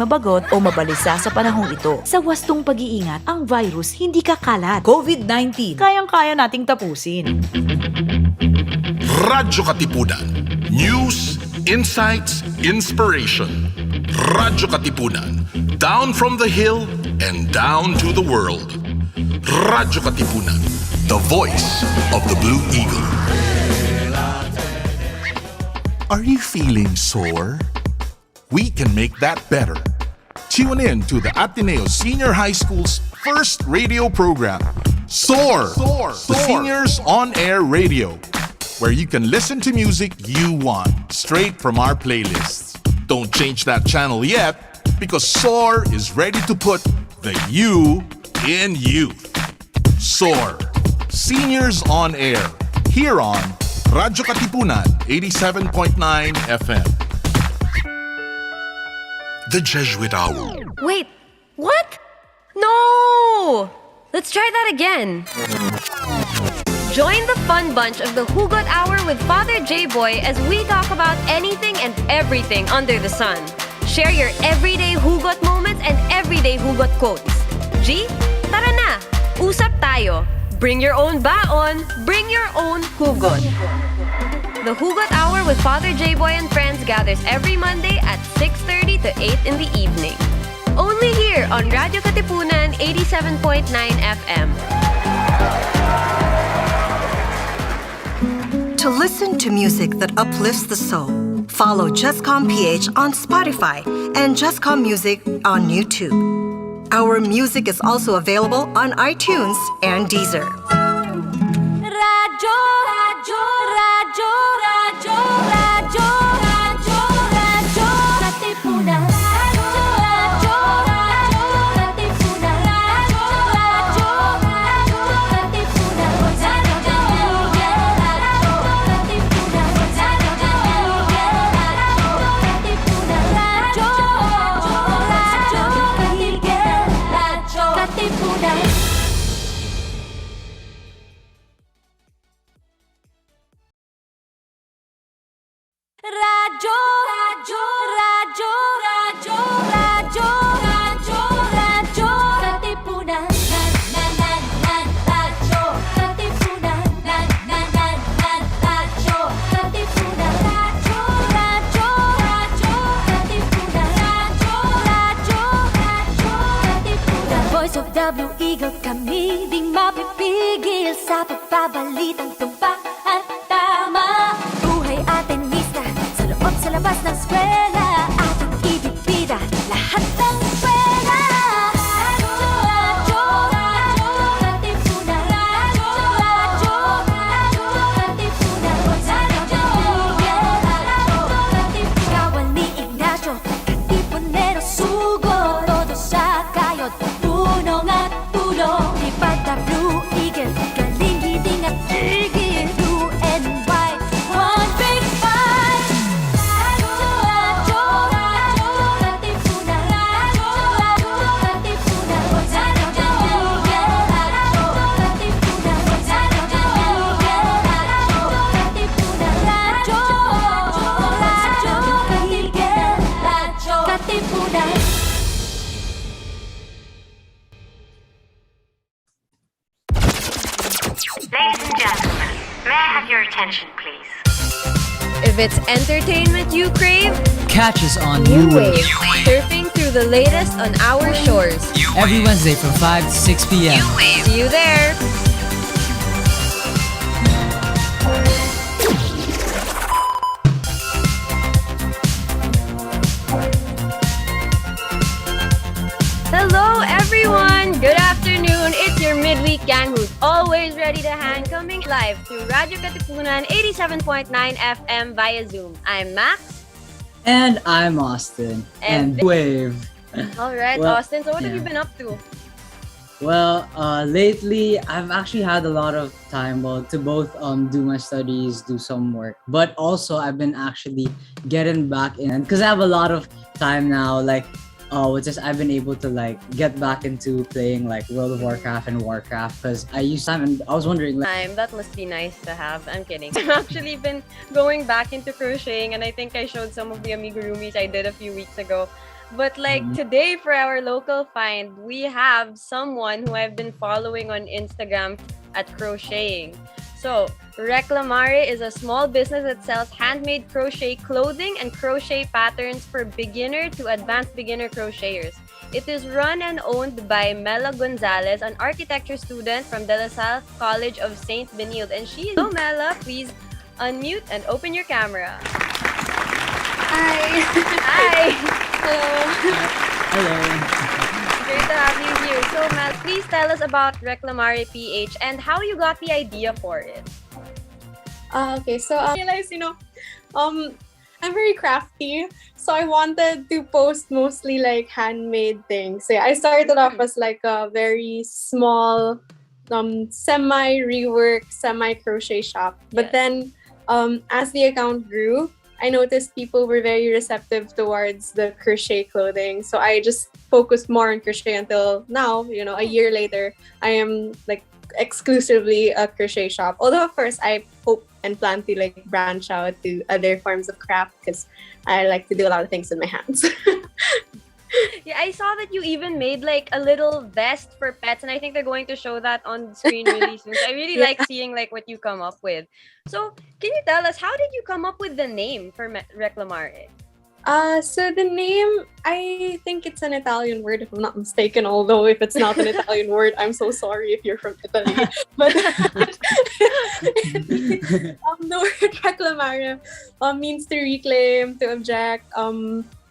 mabagot o mabalisa sa panahong ito. Sa wastong pag-iingat, ang virus hindi kakalat. COVID-19, kayang-kaya nating tapusin. Radyo-Katipunan. News, insights, inspiration. Radyo-Katipunan. Down from the hill and down to the world. Radyo-Katipunan. The voice of the Blue Eagle. Are you feeling sore? We can make that better. Tune in to the Ateneo Senior High School's first radio program, Soar, the Seniors On Air Radio, where you can listen to music you want straight from our playlists. Don't change that channel yet, because Soar is ready to put the you in youth. Soar, Seniors On Air, here on radyo-katipunan 87.9 FM. The Jesuit Hour. Wait, what? No! Let's try that again. Join the fun bunch of the Hugot Hour with Father J-Boy as we talk about anything and everything under the sun. Share your everyday Hugot moments and everyday Hugot quotes. G, tara na! Usap tayo. Bring your own baon. Bring your own Hugot. The Hugot Hour with Father J-Boy and friends gathers every Monday at 6:30 to 8 in the evening. Only here on Radio Katipunan 87.9 FM. To listen to music that uplifts the soul, follow jescom.ph on Spotify and Jescom Music on YouTube. Our music is also available on iTunes and Deezer. Radyo, radyo, radyo, radyo, radyo, radyo, radyo, Katipunan. Radyo, radyo, radyo, Katipunan. Radyo, radyo, radyo, Katipunan. Radyo, radyo, Katipunan. Radyo, radyo, Katipunan. Radyo, radyo, radyo, radyo, radyo, radyo, radyo, Katipunan. Radyo, Katipunan. Radyo, Katipunan. Radyo, radyo, radyo, Katipunan. Radyo, radyo, radyo, Katipunan. Voice of the Blue Eagle, kami di mapipigil sa pagbabalitang tumpak at tama. Buhay atenista sa loob sa labas ng eskwela, ating ibibida lahat ng eskwela. Radyo, radyo, radyo, Katipunan. Radyo, radyo, radyo, Katipunan. Radyo, Katipunan. Kawal ni Ignacio, Katipunero sugo. Todo sa kayod, tunong at tulong. Lipad na Blue Eagle, galing giting at tigil. Blue and white, one big fight. Radyo, radyo, radyo, Katipunan. Radyo, radyo, Katipunan. Radyo, Katipunan. Radyo, radyo, Katipunan. Ladies and gentlemen, may I have your attention, please? If it's entertainment you crave, Catch us on New Wave. Surfing through the latest on our shores. every Wednesday from 5 to 6 p.m. See you there. Hello everyone! Good afternoon! It's your midweek gang who's always ready to hang, coming live through Radio Katipunan 87.9 FM via Zoom. I'm Max. And I'm Austin. And- And Wave. Alright, Well, Austin, so what have you yeah. been up to? Well, lately I've actually had a lot of time to both do my studies, do some work, but also I've been actually getting back in because I have a lot of time now. Like which is I've been able to like get back into playing like World of Warcraft and Warcraft because I used time and I was wondering like, Time, that must be nice to have. I'm kidding. I've actually been going back into crocheting, and I think I showed some of the amigurumis I did a few weeks ago. But like today for our local find, we have someone who I've been following on Instagram at crocheting. So, Reclamare is a small business that sells handmade crochet clothing and crochet patterns for beginner to advanced beginner crocheters. It is run and owned by Mela Gonzalez, an architecture student from De La Salle College of St. Benilde. And she is... So Mela, please unmute and open your camera. Hi. Hi! Hello. Great to have you here. So Mel, please tell us about Reclamare PH and how you got the idea for it. Okay, so I realized, I'm very crafty, so I wanted to post mostly like handmade things. So yeah, I started off as like a very small, semi-rework, semi-crochet shop. But then, as the account grew, I noticed people were very receptive towards the crochet clothing. So I just focused more on crochet until now, a year later, I am like exclusively a crochet shop. Although of course I hope and plan to like branch out to other forms of craft because I like to do a lot of things with my hands. Yeah, I saw that you even made like a little vest for pets, and I think they're going to show that on screen really soon. So I really like seeing like what you come up with. So can you tell us, how did you come up with the name for Reclamare? So the name, I think it's an Italian word if I'm not mistaken, although if it's not an Italian word, I'm so sorry if you're from Italy. But the word reclamare means to reclaim, to object.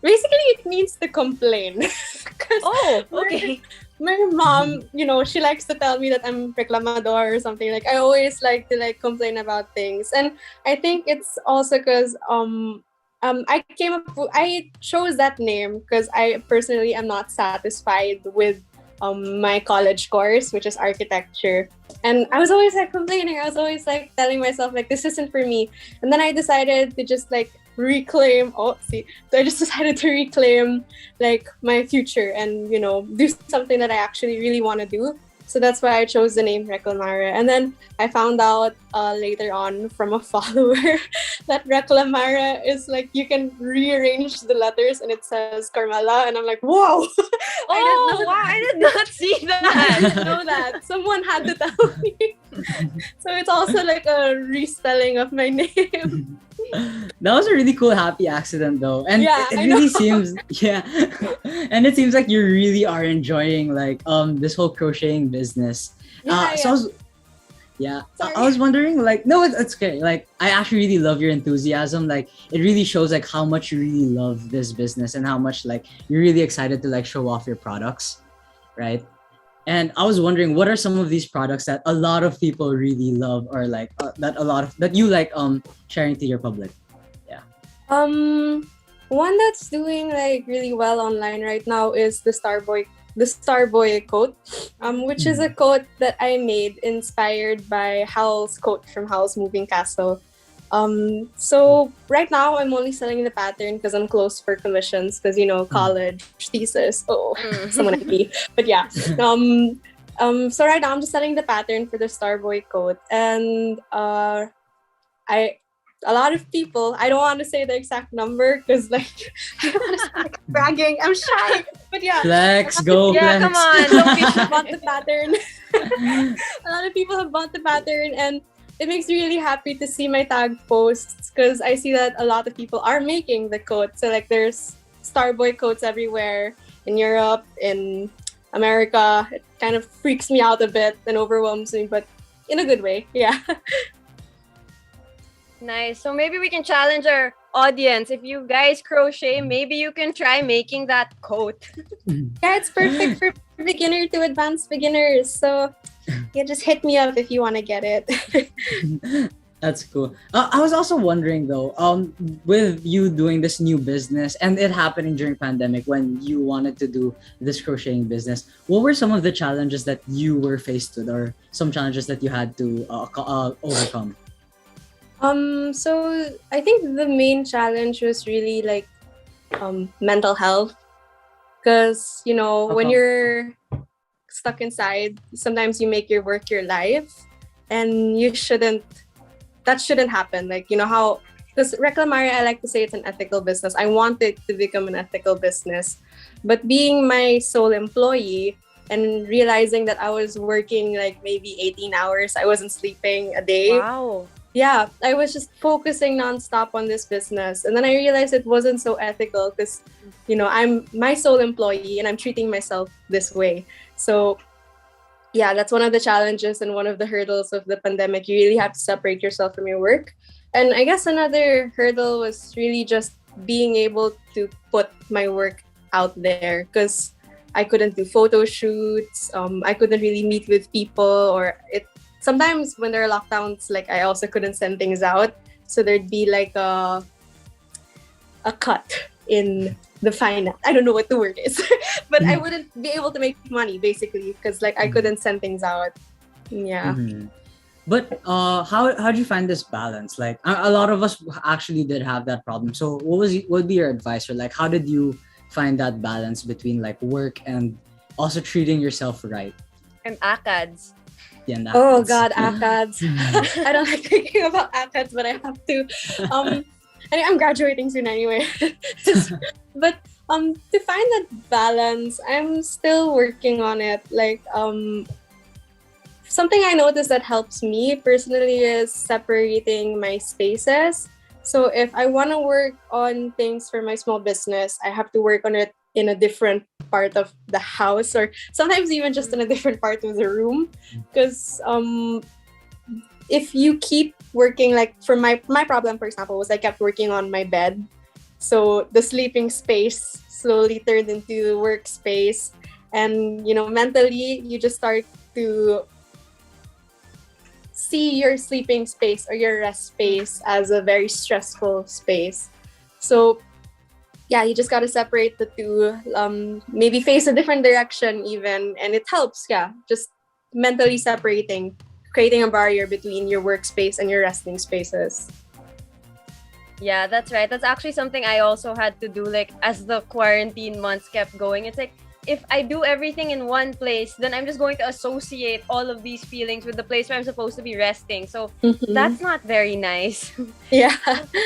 Basically, it means to complain. Oh, okay. My mom, she likes to tell me that I'm reclamador or something. Like, I always like to like complain about things. And I think it's also because I chose that name because I personally am not satisfied with my college course, which is architecture. And I was always like complaining. I was always like telling myself like, this isn't for me. And then I decided to just like reclaim. So I just decided to reclaim like my future and, do something that I actually really want to do. So that's why I chose the name Reclamare. And then I found out later on from a follower that Reclamare is like, you can rearrange the letters and it says Carmela. And I'm like, whoa! I did not see that. I didn't know that. Someone had to tell me. So it's also like a respelling of my name. That was a really cool happy accident though. And Yeah, it I really know. seems and it seems like you really are enjoying like this whole crocheting business. So I was wondering like, no, it's okay. Like I actually really love your enthusiasm. Like it really shows like how much you really love this business and how much like you're really excited to like show off your products, right? And I was wondering, what are some of these products that a lot of people really love, or like that you like sharing to your public? Yeah. One that's doing like really well online right now is the Starboy coat, which is a coat that I made inspired by Howl's coat from Howl's Moving Castle. So right now I'm only selling the pattern because I'm closed for commissions because college thesis. Someone like me. But yeah. So right now I'm just selling the pattern for the Starboy coat, and a lot of people, I don't want to say the exact number because like I don't want to sound like bragging. I'm shy. But yeah. Flex, go Yeah, flex. come on. Don't be Have bought the pattern. A lot of people have bought the pattern, and it makes me really happy to see my tag posts because I see that a lot of people are making the coat. So like there's Starboy coats everywhere in Europe, in America. It kind of freaks me out a bit and overwhelms me, but in a good way. Yeah. Nice. So maybe we can challenge our audience. If you guys crochet, maybe you can try making that coat. Yeah, it's perfect for beginner to advanced beginners. So yeah, just hit me up if you want to get it. That's cool. I was also wondering though, with you doing this new business and it happening during pandemic when you wanted to do this crocheting business, what were some of the challenges that you were faced with, or some challenges that you had to overcome? So I think the main challenge was really like mental health, because when you're stuck inside, sometimes you make your work your life, and that shouldn't happen. Like how Because Reclamare, I like to say it's an ethical business. I want it to become an ethical business. But being my sole employee and realizing that I was working like maybe 18 hours, I wasn't sleeping a day. Wow. Yeah, I was just focusing nonstop on this business. And then I realized it wasn't so ethical because, I'm my sole employee and I'm treating myself this way. So yeah, that's one of the challenges and one of the hurdles of the pandemic. You really have to separate yourself from your work. And I guess another hurdle was really just being able to put my work out there because I couldn't do photo shoots. I couldn't really meet with people, sometimes when there are lockdowns, like I also couldn't send things out. So there'd be like a cut in the finance. I don't know what the word is, but I wouldn't be able to make money basically because like I couldn't send things out. Yeah. Mm-hmm. But how do you find this balance? Like a lot of us actually did have that problem. So what would be your advice, or like how did you find that balance between like work and also treating yourself right? And ACADS. Yeah, Oh God, ACADS. I don't like thinking about ACADS, but I have to. I'm graduating soon anyway. But to find that balance, I'm still working on it. Like something I noticed that helps me personally is separating my spaces. So if I want to work on things for my small business, I have to work on it in a different part of the house, or sometimes even just in a different part of the room. Because if you keep working, like for my problem, for example, was I kept working on my bed. So the sleeping space slowly turned into the workspace. And, mentally, you just start to see your sleeping space or your rest space as a very stressful space. So yeah, you just got to separate the two, maybe face a different direction even, and it helps, just mentally separating, creating a barrier between your workspace and your resting spaces. Yeah, that's right. That's actually something I also had to do, like, as the quarantine months kept going. It's like, if I do everything in one place, then I'm just going to associate all of these feelings with the place where I'm supposed to be resting. So that's not very nice. Yeah.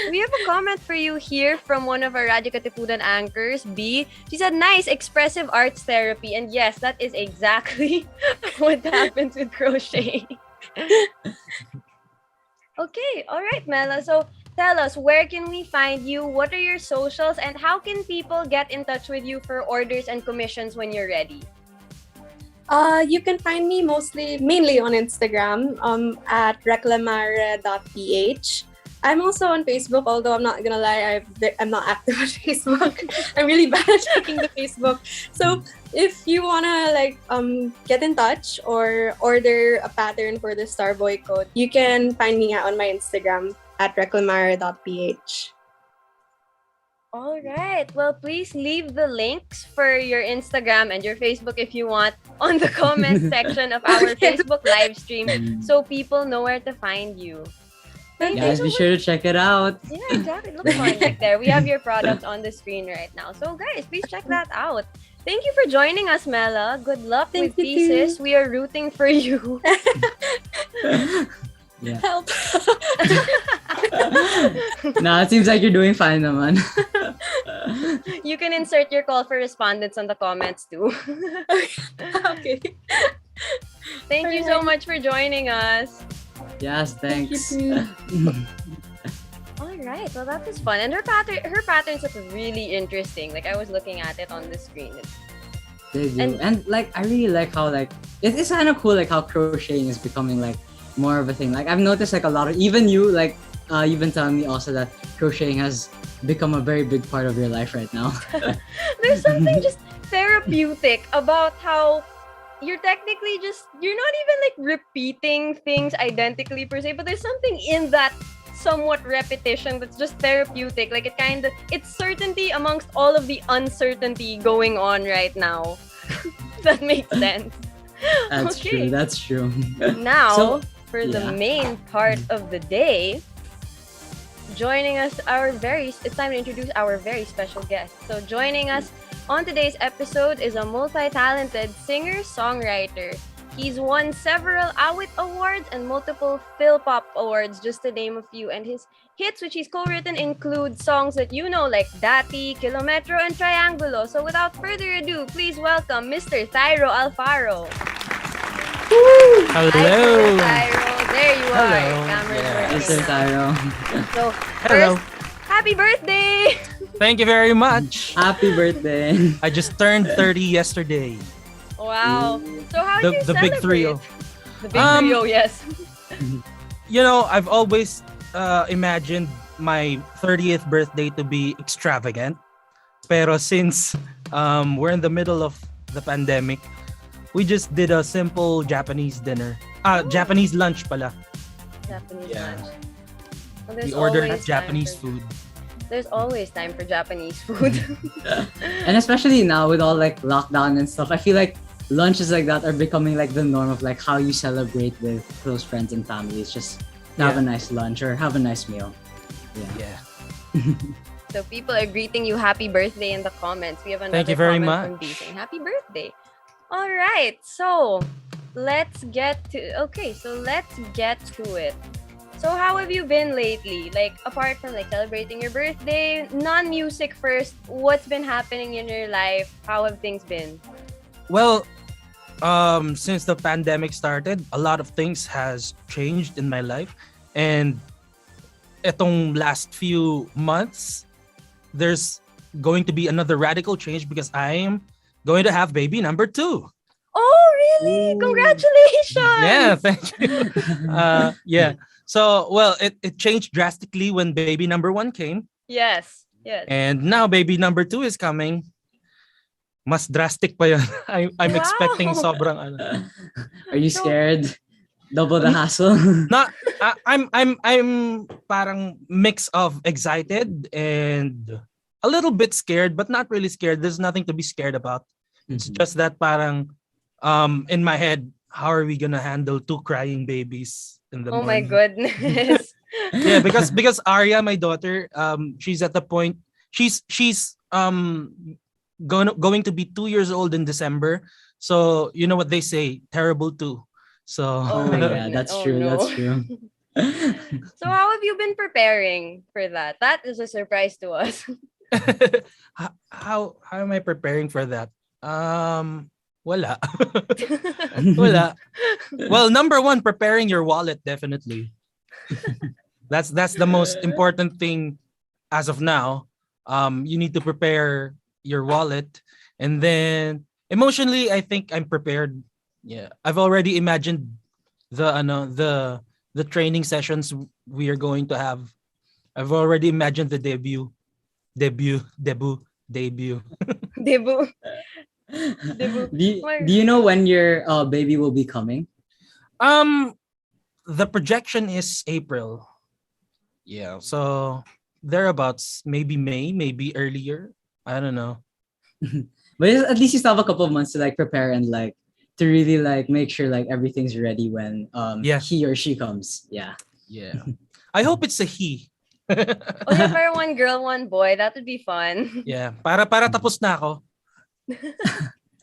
We have a comment for you here from one of our radyo-katipunan anchors, B. She said, nice, expressive arts therapy. And yes, that is exactly what happens with crochet. Okay, all right, Mela. So tell us, where can we find you? What are your socials? And how can people get in touch with you for orders and commissions when you're ready? You can find me mainly on Instagram at reclamare.ph. I'm also on Facebook, although I'm not gonna lie, I'm not active on Facebook. I'm really bad at checking the Facebook. So if you wanna get in touch or order a pattern for the Starboy coat, you can find me on my Instagram at reclamare.ph. All right. Well, please leave the links for your Instagram and your Facebook if you want on the comment section of our Facebook live stream so people know where to find you. Guys, be sure to check it out. Yeah, exactly. Look fun right there. We have your product on the screen right now. So guys, please check that out. Thank you for joining us, Mela. Good luck with thesis. Too. We are rooting for you. Yeah. Help. Nah, it seems like you're doing fine, naman. You can insert your call for respondents on the comments too. Okay. Thank you so much for joining us. Yes, thanks. Thank you too. All right. Well, that was fun. And her patterns look really interesting. Like, I was looking at it on the screen. They do. And I really like how it's kind of cool how crocheting is becoming more of a thing. I've noticed a lot of, even you you've been telling me also that crocheting has become a very big part of your life right now. There's something just therapeutic about how you're technically you're not even repeating things identically per se, but there's something in that somewhat repetition that's just therapeutic. It's certainty amongst all of the uncertainty going on right now. That makes sense. That's true. That's true. Now, for the main part of the day, joining us it's time to introduce our very special guest. So joining us on today's episode is a multi-talented singer-songwriter. He's won several Awit Awards and multiple Philpop Awards, just to name a few. And his hits, which he's co-written, include songs that you know like Dati, Kilometro, and Triangulo. So without further ado, please welcome Mr. Thyro Alfaro. Hello. Hi, Thyro. There you are. Hello. Camera's Yeah. working. Mr. Tyro. So Hello. first, happy birthday! Thank you very much. Happy birthday. I just turned 30 yesterday. Wow. So how The did you the big celebrate? 3-0. The big trio, yes. You know, I've always imagined my 30th birthday to be extravagant. Pero since we're in the middle of the pandemic, we just did a simple Japanese dinner. Japanese lunch pala. Japanese Yeah. lunch. Well, there's We ordered always time Japanese for- food. There's always time for Japanese food. And especially now with all like lockdown and stuff, I feel like lunches like that are becoming like the norm of like how you celebrate with close friends and family. It's just have a nice lunch or have a nice meal. Yeah. So people are greeting you happy birthday in the comments. We have another Thank you very comment from much. D saying happy birthday. All right, so let's get to it. So how have you been lately? Like apart from like celebrating your birthday, non-music first, what's been happening in your life? How have things been? Well, since the pandemic started, a lot of things has changed in my life. And etong last few months, there's going to be another radical change because I am going to have baby number 2. Oh, really? Ooh. Congratulations! Yeah, thank you. Yeah. So, well, it changed drastically when baby number 1 came. Yes. Yes. And now baby number 2 is coming. Mas drastic pa yun. I'm Wow. expecting sobrang ano. Are you scared? Double the hassle. Not I'm parang mix of excited and a little bit scared, but not really scared. There's nothing to be scared about. It's just that parang in my head, how are we gonna handle 2 crying babies in the Oh my morning? goodness. Yeah, because Arya, my daughter, she's at the point she's going to be 2 years old in December. So you know what they say, terrible 2. So Oh my Yeah, goodness. that's Oh, true. no. That's true. So how have you been preparing for that? That is a surprise to us. how am I preparing for that? Wala. Wala. Well, number 1, preparing your wallet, definitely. That's the most important thing as of now. You need to prepare your wallet, and then emotionally, I think I'm prepared. Yeah, I've already imagined the training sessions we are going to have. I've already imagined the debut. Debut. Do, Oh my do you know when your baby will be coming? The projection is April. Yeah, so thereabouts, maybe May, maybe earlier. I don't know. But at least you still have a couple of months to like prepare and like to really like make sure like everything's ready when Yeah. he or she comes. Yeah. Yeah. I hope it's a he. Oh yeah, para 1 girl, 1 boy. That would be fun. Yeah, para tapos na ako.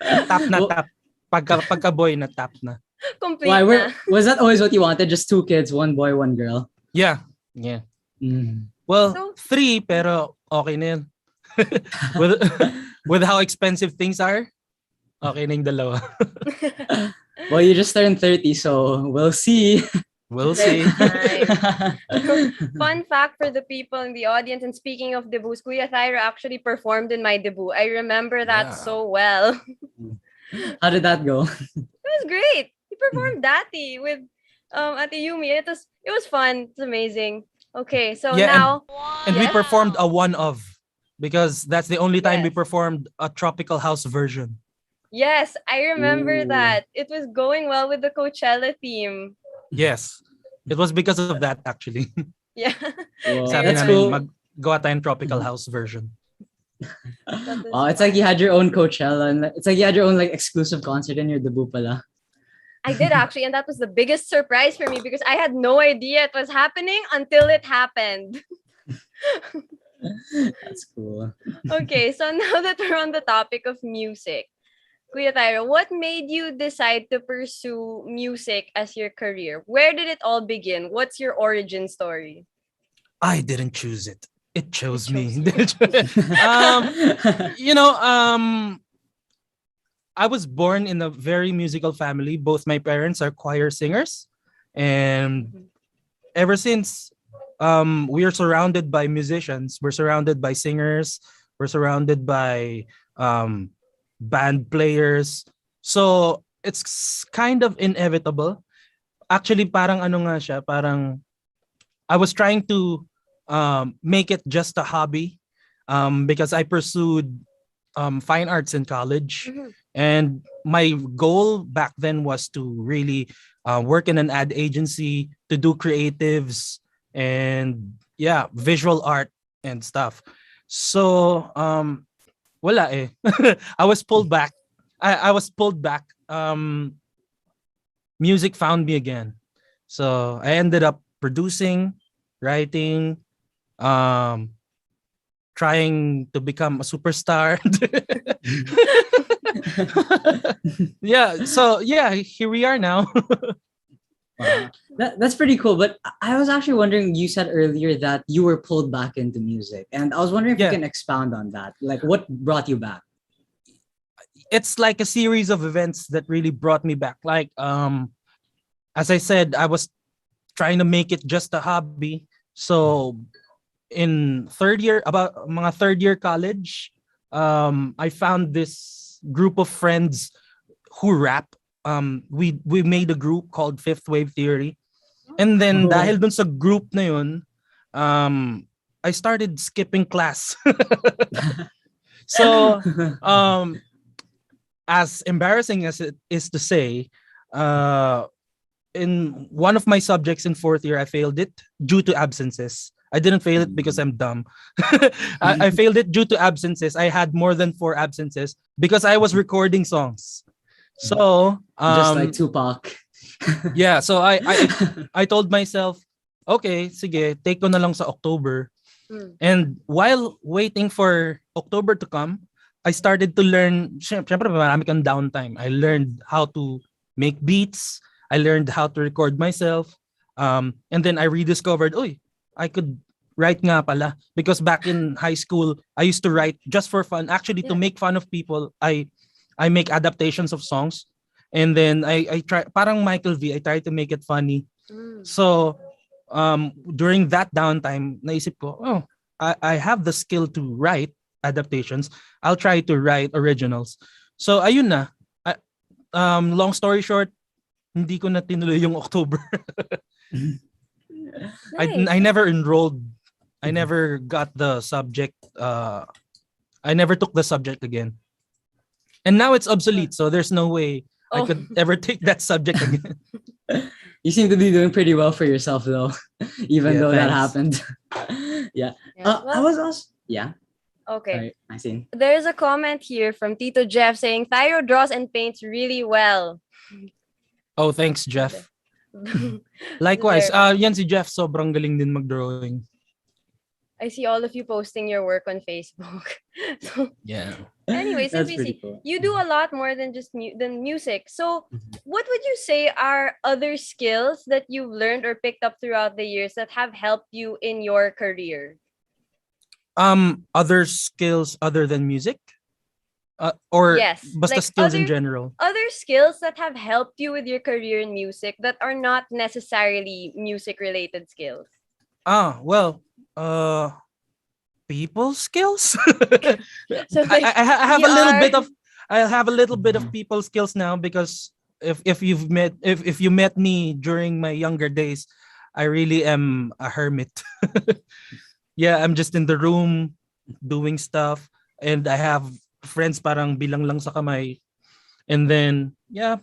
Tap na Well- tap. Pagka boy na tap na. Complete Why na. was that always what you wanted? Just 2 kids, 1 boy, 1 girl. Yeah. Yeah. Mm. Well, So- 3 pero okay na yun. with with how expensive things are, okay na yung dalawa. Well, you just turned 30, so we'll see. We'll see. Nice. Fun fact for the people in the audience, and speaking of debuts, Kuya Thyro actually performed in my debut. I remember that Yeah. so well. How did that go? It was great. He performed Dati with Ate Yumi. It was fun. It's amazing. Okay, so Yeah, now And we Yes. performed a one of because that's the only time we Yes. performed a tropical house version. yes, I remember Ooh. that. It was going well with the Coachella theme. Yes. It was because of that actually. Yeah. Wow, Sabi that's namin, cool. gawa tayong tropical house version. That was Oh, it's like you had your own Coachella, and it's like you had your own like exclusive concert in your debut pala. I did actually, and that was the biggest surprise for me because I had no idea it was happening until it happened. That's cool. Okay, so now that we're on the topic of music, Kuya Tyro, what made you decide to pursue music as your career? Where did it all begin? What's your origin story? I didn't choose it. It chose me. chose you know, I was born in a very musical family. Both my parents are choir singers, and ever since, we are surrounded by musicians. We're surrounded by singers. We're surrounded by band players. So it's kind of inevitable. Actually, parang ano nga siya, parang I was trying to make it just a hobby, because I pursued fine arts in college. And my goal back then was to really work in an ad agency, to do creatives and visual art and stuff. So wala eh. I was pulled back. I was pulled back. Music found me again. So I ended up producing, writing, trying to become a superstar. Here we are now. Wow. That's pretty cool. But I was actually wondering, you said earlier that you were pulled back into music. And I was wondering if you can expound on that. Like, what brought you back? It's like a series of events that really brought me back. Like, as I said, I was trying to make it just a hobby. So in third year college, I found this group of friends who rap. We made a group called Fifth Wave Theory. And then dahil dun sa group na yun, I started skipping class. So as embarrassing as it is to say, in one of my subjects in fourth year, I failed it due to absences. I didn't fail it because I'm dumb. I failed it due to absences. I had more than 4 absences because I was recording songs. So just like Tupac. Yeah, so I told myself, okay, sige, take ko na lang sa October. And while waiting for October to come, I started to learn, syempre marami kang downtime. I learned how to make beats. I learned how to record myself. And then I rediscovered, I could write nga pala. Because back in high school, I used to write just for fun. Actually, to make fun of people, I make adaptations of songs. And then I try, parang Michael V, I try to make it funny. So during that downtime, naisip ko, I have the skill to write adaptations. I'll try to write originals. So ayun na. Long story short, hindi ko na tinuloy yung October. Nice. I never enrolled. I never got the subject. I never took the subject again. And now it's obsolete, so there's no way I could ever take that subject again. You seem to be doing pretty well for yourself, though, even though that thanks. happened. Yeah. I was also... Yeah. Okay. Sorry, Maxine. There's a comment here from Tito Jeff saying Thyro draws and paints really well. Oh, thanks, Jeff. Likewise, yan si Jeff, sobrang galing din mag-drawing. I see all of you posting your work on Facebook. So, yeah. anyways, That's NBC, pretty cool. you do a lot more than just than music. So, what would you say are other skills that you've learned or picked up throughout the years that have helped you in your career? Other skills other than music? Or Yes, basta like skills in general? Other skills that have helped you with your career in music that are not necessarily music-related skills. Well, people skills. So like, I have a little bit of I have a little bit of people skills now because if you met me during my younger days, I really am a hermit. Yeah, I'm just in the room doing stuff, and I have friends parang bilang lang sa kamay. And then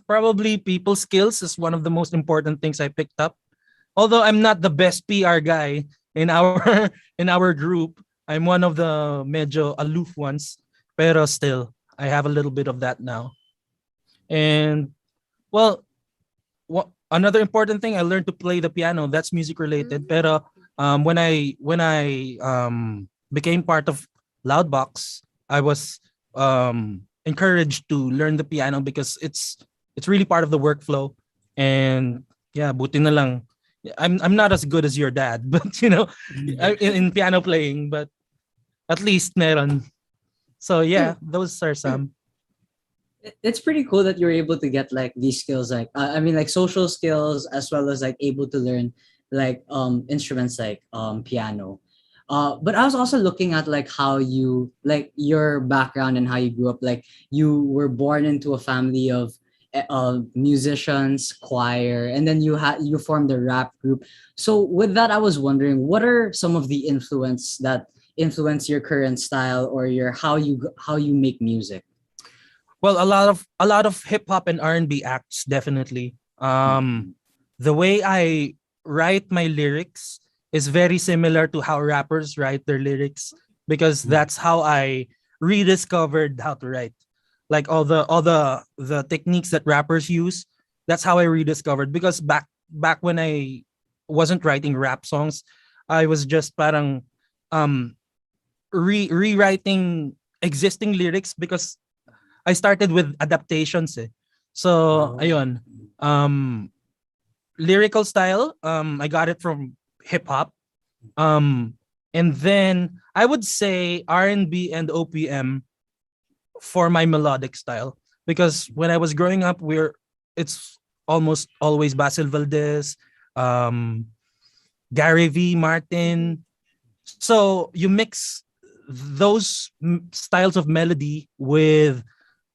probably people skills is one of the most important things I picked up. Although I'm not the best PR guy in our group, I'm one of the medyo aloof ones, pero still I have a little bit of that now. And well, another important thing, I learned to play the piano. That's music related. Pero when I became part of Loudbox, I was encouraged to learn the piano because it's really part of the workflow. And yeah, buti na lang. I'm not as good as your dad, but in piano playing, but at least meron. So yeah, those are some. It's pretty cool that you're able to get like these skills, like I mean, like social skills, as well as like able to learn like instruments like piano. But I was also looking at like how you like your background and how you grew up. Like you were born into a family of musicians, choir, and then you formed a rap group. So with that, I was wondering, what are some of the influence your current style or your how you make music? Well, a lot of hip hop and R&B acts, definitely. The way I write my lyrics is very similar to how rappers write their lyrics, because that's how I rediscovered how to write. Like all the techniques that rappers use, that's how I rediscovered. Because back when I wasn't writing rap songs, I was just parang rewriting existing lyrics because I started with adaptations eh. So ayun. Lyrical style, I got it from hip hop. And then I would say R&B and OPM for my melodic style, because when I was growing up, it's almost always Basil Valdez, Gary V, Martin. So you mix those styles of melody with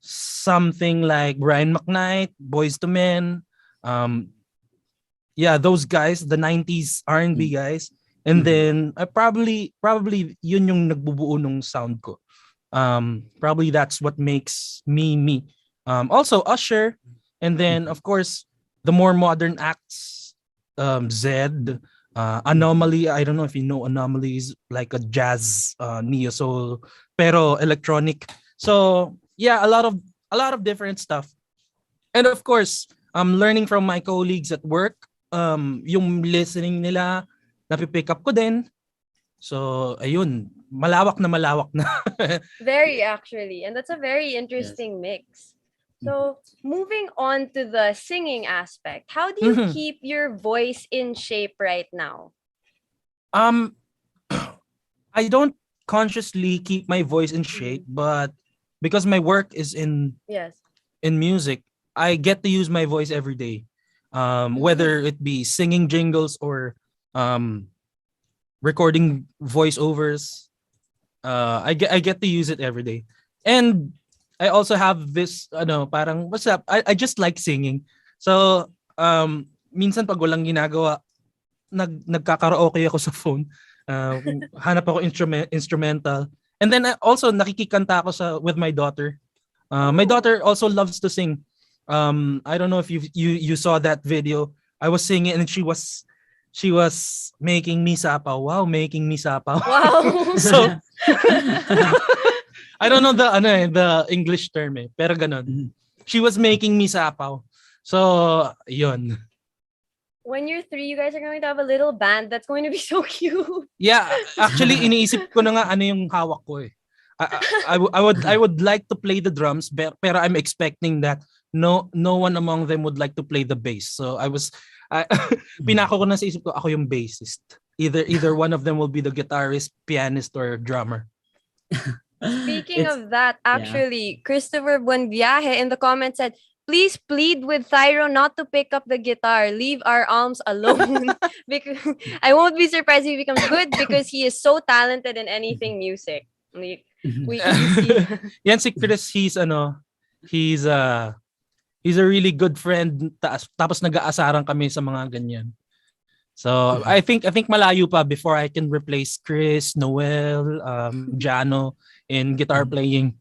something like Brian McKnight, Boyz II Men, those guys, the 90s R&B guys. And then I probably yun yung nagbubuo nung sound ko. Probably that's what makes me. Also Usher, and then of course the more modern acts, Zed, Anomaly. I don't know if you know Anomaly is like a jazz neo soul pero electronic. So yeah, a lot of different stuff. And of course, learning from my colleagues at work, yung listening nila napipick up ko din. So ayun, malawak na. Very actually, and that's a very interesting mix. So moving on to the singing aspect, how do you keep your voice in shape right now? I don't consciously keep my voice in shape, but because my work is in music, I get to use my voice every day. Whether it be singing jingles or recording voiceovers, I get to use it every day. And I also have this parang what's up? I just like singing. So minsan pag walang ginagawa, nagkakaraoke ako sa phone. Hanap ako instrumental. And then also nakikikanta ako with my daughter. My daughter also loves to sing. I don't know if you saw that video. I was singing and she was making me sapaw. Wow, making me sapaw. Wow. So I don't know the English term eh, pero ganon. She was making me sapaw. So, yun. When you're 3, you guys are going to have a little band. That's going to be so cute. Yeah, actually iniisip ko na nga ano yung hawak ko eh. I would like to play the drums, pero I'm expecting that no one among them would like to play the bass. So pinako ko na sa isip ko ako yung bassist. Either one of them will be the guitarist, pianist, or drummer. Speaking of that, actually, Christopher Buenviaje in the comments said, please plead with Thyro not to pick up the guitar. Leave our alms alone. Because I won't be surprised if he becomes good because he is so talented in anything music. Like, we see. Yan si Chris, he's a really good friend. Tapos nag-aasaran kami sa mga ganyan. So I think malayo pa before I can replace Chris, Noel, Jano in guitar playing.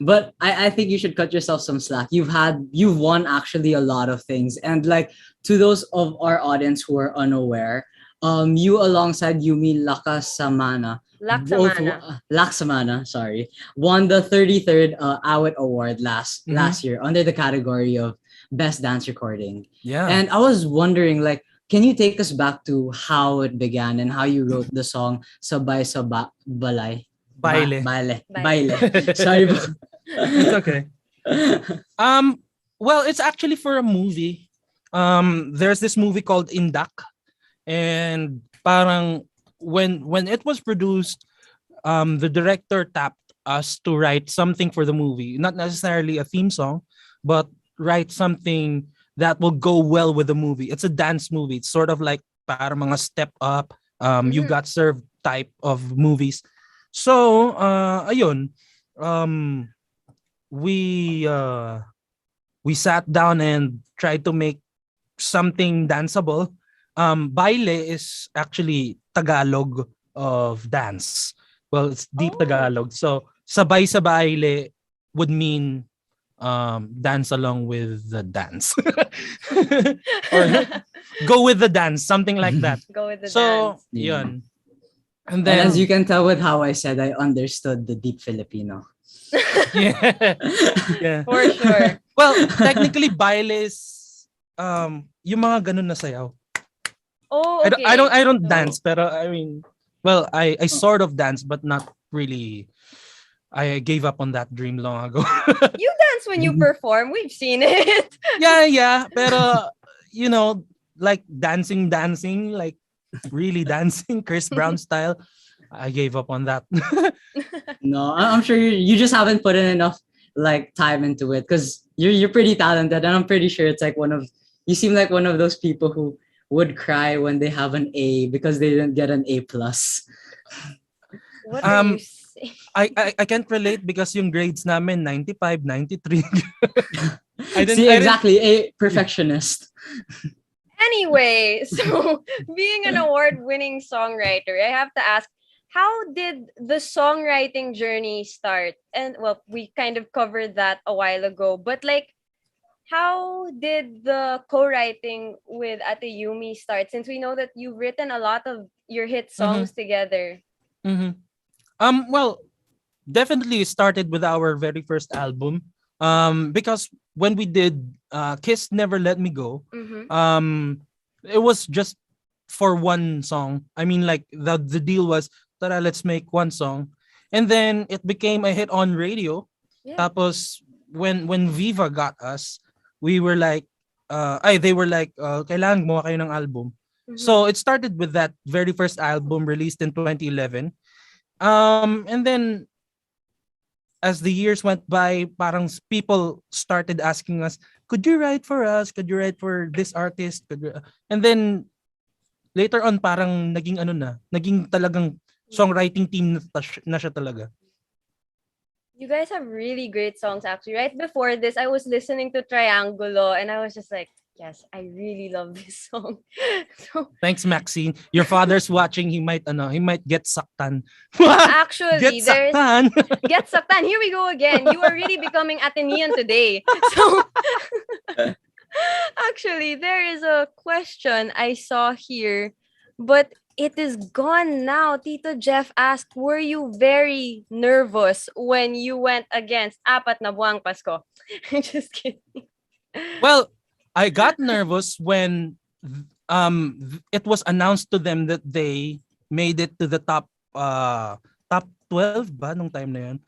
But I think you should cut yourself some slack. You've won actually a lot of things. And like to those of our audience who are unaware, you alongside Yumi Laksamana, sorry, won the 33rd Awit Award last year under the category of Best Dance Recording. Yeah. And I was wondering, like, can you take us back to how it began and how you wrote the song Sabay sa Balay? Baile. Baile. Sorry. It's okay. Well, it's actually for a movie. There's this movie called Indak, and parang when it was produced, the director tapped us to write something for the movie, not necessarily a theme song, but write something that will go well with the movie. It's a dance movie. It's sort of like para mga step up, you got served type of movies. So, ayun, we sat down and tried to make something danceable. Baile is actually Tagalog of dance. Well, it's deep Tagalog. So, sabay sa baile would mean dance along with the dance. Or go with the dance, something like that. Go with the So, dance. yun. And And then, as you can tell with how I said, I understood the deep Filipino. yeah. Yeah. For sure. Well, technically, baile is yung mga ganun na sayaw. Oh, okay. I don't dance, pero I mean, well, I sort of dance, but not really. I gave up on that dream long ago. You dance when you perform. We've seen it. yeah, pero you know, like dancing, like really dancing, Chris Brown style. I gave up on that. No, I'm sure you just haven't put in enough like time into it because you're pretty talented, and I'm pretty sure it's like you seem like one of those people who would cry when they have an A because they didn't get an A plus. What are you saying? I can't relate because yung grades namin 95, 93. Exactly, a perfectionist. Anyway, so being an award-winning songwriter, I have to ask, how did the songwriting journey start? And well, we kind of covered that a while ago, but like, how did the co-writing with Ate Yumi start? Since we know that you've written a lot of your hit songs together. Mm-hmm. Well, definitely started with our very first album. Because when we did Kiss Never Let Me Go, it was just for one song. I mean, like the deal was, tara, let's make one song. And then it became a hit on radio. Yeah. Tapos when Viva got us, we were like, they were like, kailangan gumawa kayo ng album. So it started with that very first album released in 2011. And then as the years went by, parang people started asking us, could you write for us? Could you write for this artist? And then later on, parang naging talagang songwriting team na siya talaga. You guys have really great songs actually. Right before this, I was listening to Triangulo and I was just like, yes, I really love this song. So Thanks, Maxine. Your father's watching. He might get saktan. actually, Get saktan. Get saktan. Here we go again. You are really becoming Atenean today. So actually, there is a question I saw here, but it is gone now. Tito Jeff asked, were you very nervous when you went against Apat na Buwang Pasko? Just kidding. Well, I got nervous when it was announced to them that they made it to the top 12 ba nung time na yun?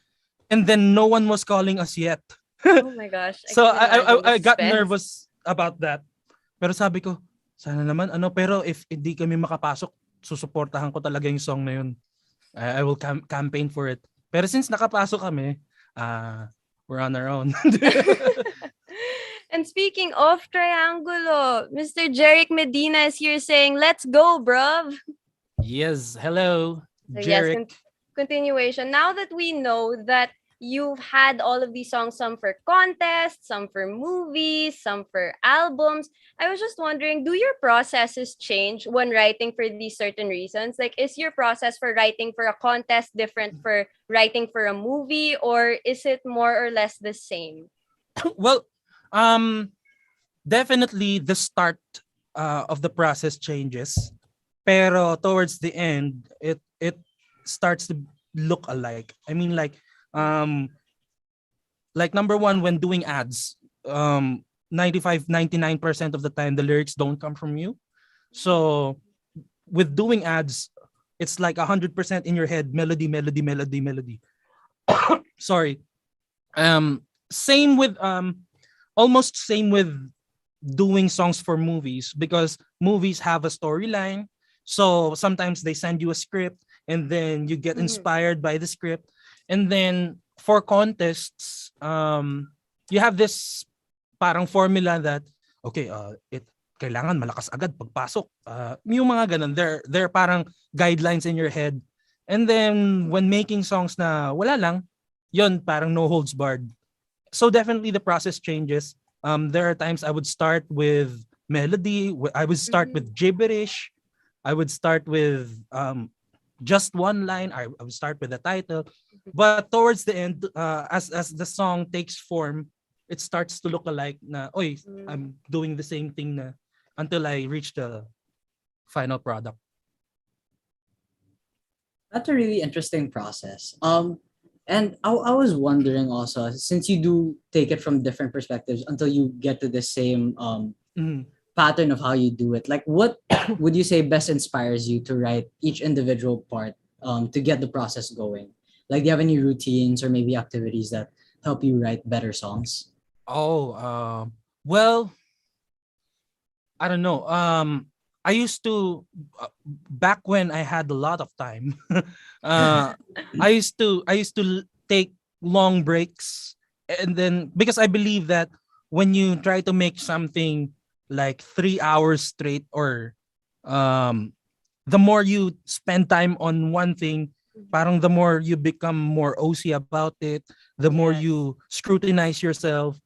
And then no one was calling us yet. Oh my gosh. So can imagine the I got suspense. nervous about that. Pero sabi ko, sana naman pero if hindi kami makapasok, susuportahan ko talaga yung song na yun. I will campaign for it. Pero since nakapasok kami, we're on our own. And speaking of Triangulo, Mr. Jeric Medina is here saying, let's go, bruv. Yes, hello, So Jeric. yes, continuation. Now that we know that you've had all of these songs, some for contests, some for movies, some for albums, I was just wondering, do your processes change when writing for these certain reasons? Like, is your process for writing for a contest different for writing for a movie, or is it more or less the same? Well, definitely the start of the process changes, pero towards the end it starts to look alike. I mean, like number one, when doing ads, 99% of the time the lyrics don't come from you. So with doing ads, It's like 100% in your head, melody, melody, melody, melody. Sorry. Same with almost same with doing songs for movies, because movies have a storyline. So sometimes they send you a script and then you get inspired by the script. And then for contests, you have this parang formula that okay, it kailangan malakas agad pagpasok. Yung mga ganun, there parang guidelines in your head. And then when making songs na wala lang, yun parang no holds barred. So definitely the process changes. There are times I would start with melody, I would start with gibberish, I would start with just one line, I would start with the title. But towards the end, as the song takes form, it starts to look alike na, oy, I'm doing the same thing na until I reach the final product. That's a really interesting process. And I was wondering also, since you do take it from different perspectives until you get to the same pattern of how you do it, like what would you say best inspires you to write each individual part to get the process going? Like, do you have any routines or maybe activities that help you write better songs? Well, I don't know. I used to back when I had a lot of time. I used to take long breaks, and then because I believe that when you try to make something like 3 hours straight, or the more you spend time on one thing, parang the more you become more OC about it, the more you scrutinize yourself.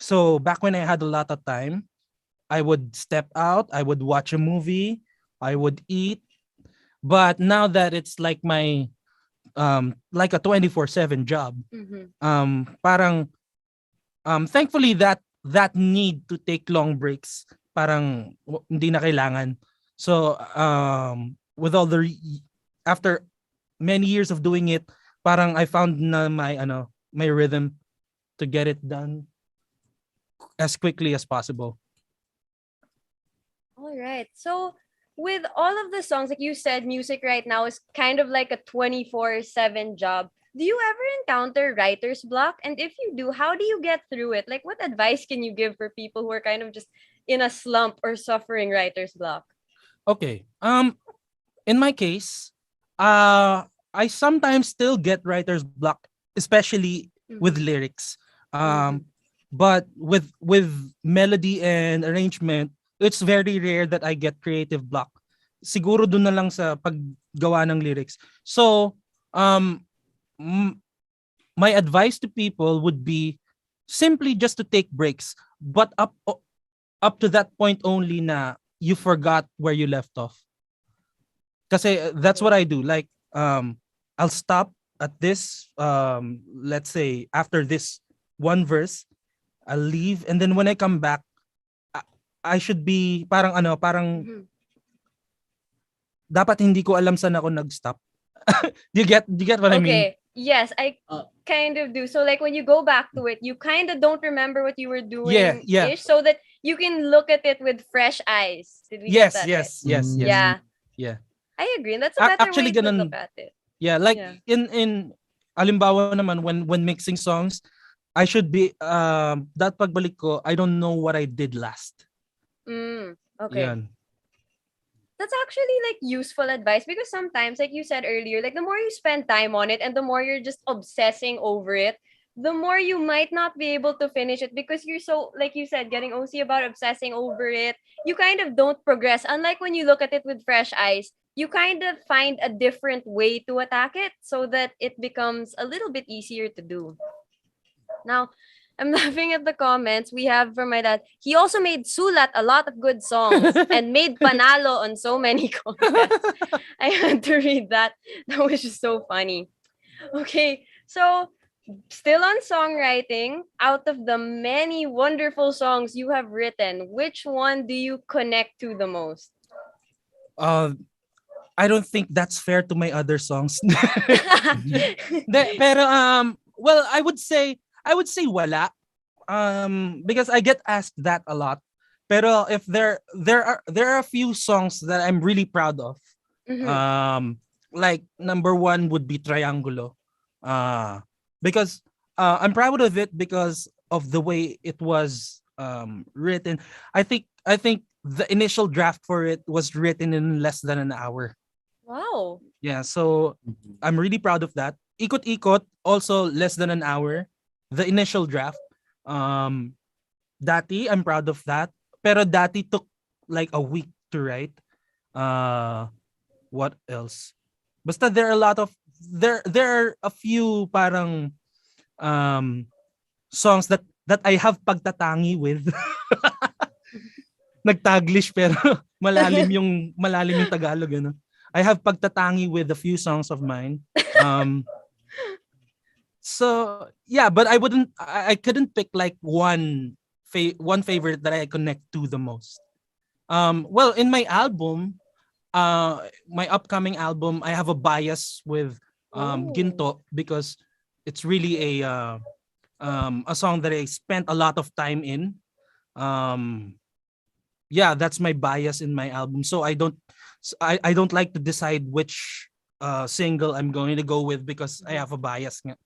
So back when I had a lot of time, I would step out, I would watch a movie, I would eat. But now that it's like my like a 24/7 job, parang thankfully that need to take long breaks parang hindi na kailangan. So with all the after many years of doing it, parang I found na my rhythm to get it done as quickly as possible. All right. So with all of the songs, like you said, music right now is kind of like a 24/7 job. Do you ever encounter writer's block? And if you do, how do you get through it? Like, what advice can you give for people who are kind of just in a slump or suffering writer's block? Okay. In my case, I sometimes still get writer's block, especially with lyrics. But with melody and arrangement, it's very rare that I get creative block. Siguro dun na lang sa paggawa ng lyrics. So, my advice to people would be simply just to take breaks, but up to that point only na you forgot where you left off. Kasi that's what I do. Like, I'll stop at this, let's say after this one verse, I'll leave, and then when I come back, I should be parang dapat hindi ko alam saan ako nag-stop. Do you get what I mean? Okay. Yes, I kind of do. So like when you go back to it, you kind of don't remember what you were doing. Yeah. So that you can look at it with fresh eyes. Did we get that Yes. Yeah. Yeah. I agree. And that's a better Actually, way to ganun, look at it. Yeah, like in alimbawa naman when mixing songs, I should be that pagbalik ko, I don't know what I did last. Okay. Yan. That's actually like useful advice, because sometimes, like you said earlier, like the more you spend time on it and the more you're just obsessing over it, the more you might not be able to finish it, because you're so, like you said, getting OC about obsessing over it. You kind of don't progress. Unlike when you look at it with fresh eyes, you kind of find a different way to attack it so that it becomes a little bit easier to do. Now, I'm laughing at the comments we have from my dad. He also made Sulat a lot of good songs and made Panalo on so many contests. I had to read that. That was just so funny. Okay, so still on songwriting, out of the many wonderful songs you have written, which one do you connect to the most? I don't think that's fair to my other songs. Pero well, I would say wala. Because I get asked that a lot. Pero if there are a few songs that I'm really proud of. Like number one would be Triangulo. Because I'm proud of it because of the way it was written. I think the initial draft for it was written in less than an hour. Wow. Yeah, so I'm really proud of that. Ikot-ikot, also less than an hour. The initial draft. Dati, I'm proud of that. Pero Dati took like a week to write. What else? Basta there are a lot of there are a few parang songs that I have pagtatangi with. Nagtaglish pero malalim yung Tagalog, ano. I have pagtatangi with a few songs of mine. So yeah, but I couldn't pick like one favorite that I connect to the most. Well, in my album, my upcoming album, I have a bias with Ginto because it's really a song that I spent a lot of time in. Yeah, that's my bias in my album. So I don't like to decide which single I'm going to go with because I have a bias nga.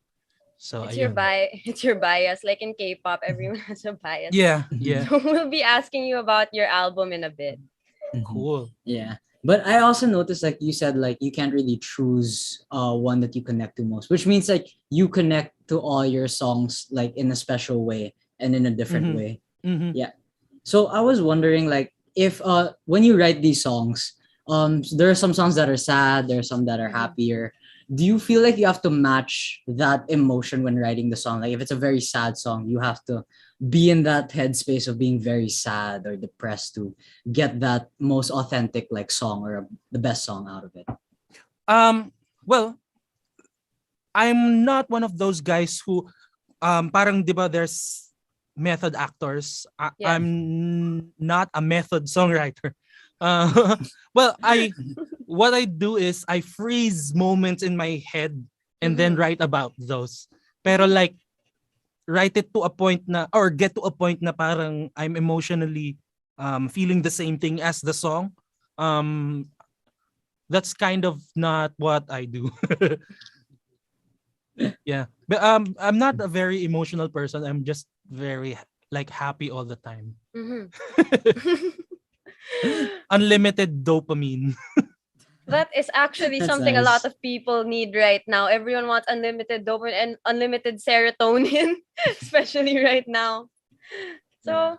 So It's your it's your bias. Like in K-pop, everyone has a bias. Yeah. So we'll be asking you about your album in a bit. Cool. Yeah. But I also noticed, like you said, like you can't really choose one that you connect to most, which means like you connect to all your songs like in a special way and in a different way. Yeah. So I was wondering, like, if when you write these songs, there are some songs that are sad, there are some that are happier. Do you feel like you have to match that emotion when writing the song? Like if it's a very sad song, you have to be in that headspace of being very sad or depressed to get that most authentic like song or the best song out of it. Well, I'm not one of those guys who parang 'di ba there's method actors. I'm not a method songwriter. Well, what I do is I freeze moments in my head and then write about those. Pero like write it to a point na or get to a point na parang I'm emotionally feeling the same thing as the song. That's kind of not what I do. Yeah. But I'm not a very emotional person. I'm just very like happy all the time. Unlimited dopamine. That is actually That's something a nice. lot of people need right now. Everyone wants unlimited dopamine and unlimited serotonin, especially right now. So,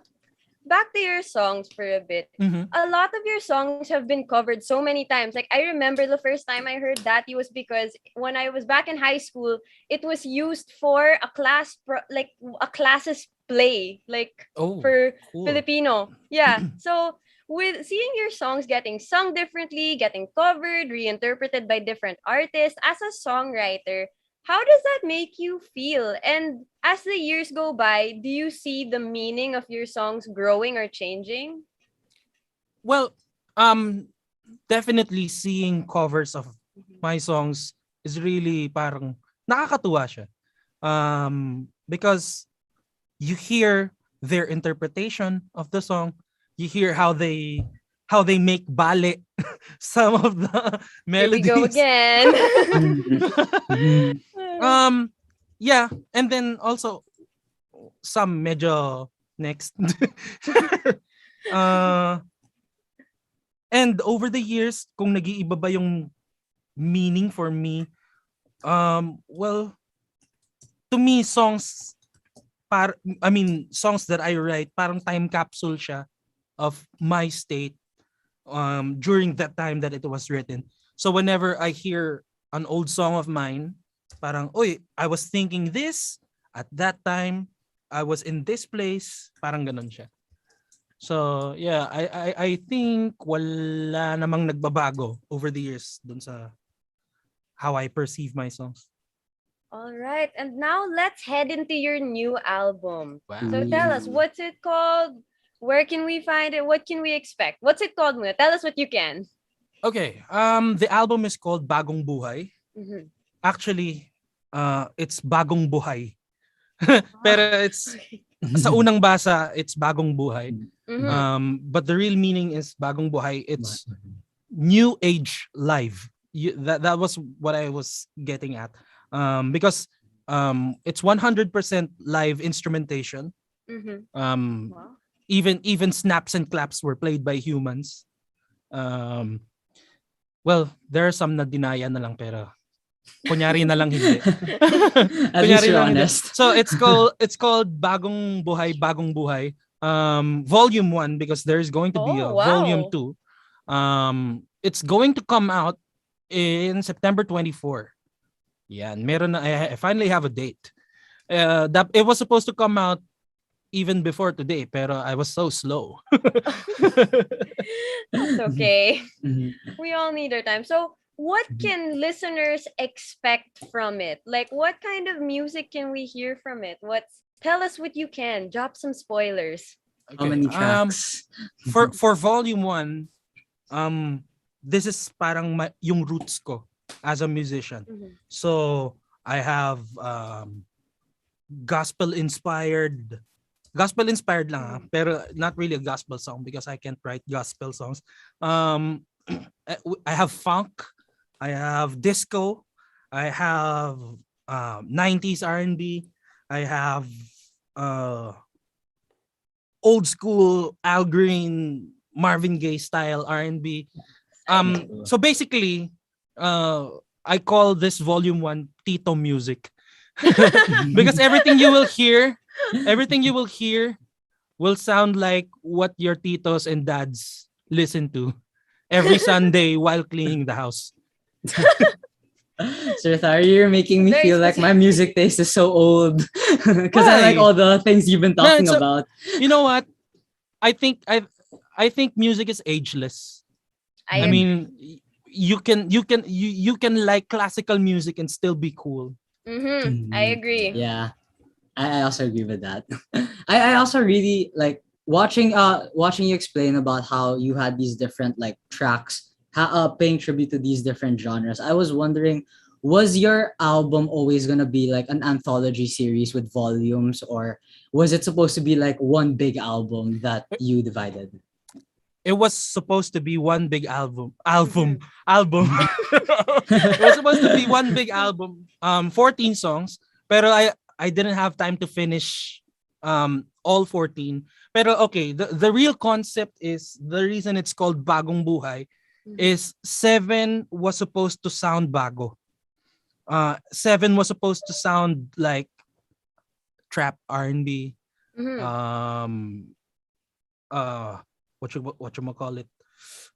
back to your songs for a bit. A lot of your songs have been covered so many times. Like, I remember the first time I heard that was because when I was back in high school, it was used for a classes play, like for cool. Filipino. Yeah. So, with seeing your songs getting sung differently, getting covered, reinterpreted by different artists, as a songwriter, how does that make you feel? And as the years go by, do you see the meaning of your songs growing or changing? Well, definitely seeing covers of my songs is really parang nakakatuwa siya. Because you hear their interpretation of the song, you hear how they make bale some of the melodies. Here we go again. Yeah, and then also some medyo next. And over the years, kung nag-iiba ba yung meaning for me, well, to me songs songs that I write parang time capsule siya of my state during that time that it was written. So whenever I hear an old song of mine, parang, oy, I was thinking this at that time, I was in this place, parang ganun siya. So yeah, I think wala namang nagbabago over the years dun sa how I perceive my songs. All right. And now let's head into your new album. Wow. So tell us, what's it called? Where can we find it? What can we expect? What's it called, Muna? Tell us what you can. Okay. The album is called Bagong Buhay. Actually, it's Bagong Buhay. Pero it's sa unang basa, it's Bagong Buhay. But the real meaning is Bagong Buhay. It's new age live. That was what I was getting at. Because it's 100% live instrumentation. Wow. Even snaps and claps were played by humans. Well, there are some na dinaya na lang, pero kunyari na lang hindi. At least you're honest. So it's called Bagong Buhay, Bagong Buhay. Volume 1, because there's going to be a volume 2. It's going to come out in September 24. Yeah, meron na, I finally have a date. That it was supposed to come out even before today, pero I was so slow. That's okay. Mhm. We all need our time. So, what can listeners expect from it? Like, what kind of music can we hear from it? Tell us what you can. Drop some spoilers. How many tracks? For volume 1, this is parang yung roots ko as a musician. So I have gospel inspired lang, pero not really a gospel song because I can't write gospel songs. I have funk, I have disco, I have 90s R&B, I have old school Al Green, Marvin Gaye style R&B. So basically, I call this volume 1 Tito music. Because everything you will hear will sound like what your titos and dads listen to every Sunday while cleaning the house. Sir Thyro, you're making me Very feel like my music taste is so old because I like Why? all the things you've been talking No, about. You know what? I think music is ageless. I mean, you can like classical music and still be cool. I agree. Yeah, I also agree with that. I also really like watching you explain about how you had these different like tracks paying tribute to these different genres. I was wondering, was your album always gonna be like an anthology series with volumes, or was it supposed to be like one big album that you divided? It was supposed to be one big album. It was supposed to be one big album. 14 songs. Pero I didn't have time to finish all 14. Pero okay, the real concept is, the reason it's called Bagong Buhay is 7 was supposed to sound bago. 7 was supposed to sound like trap R&B. What you call it,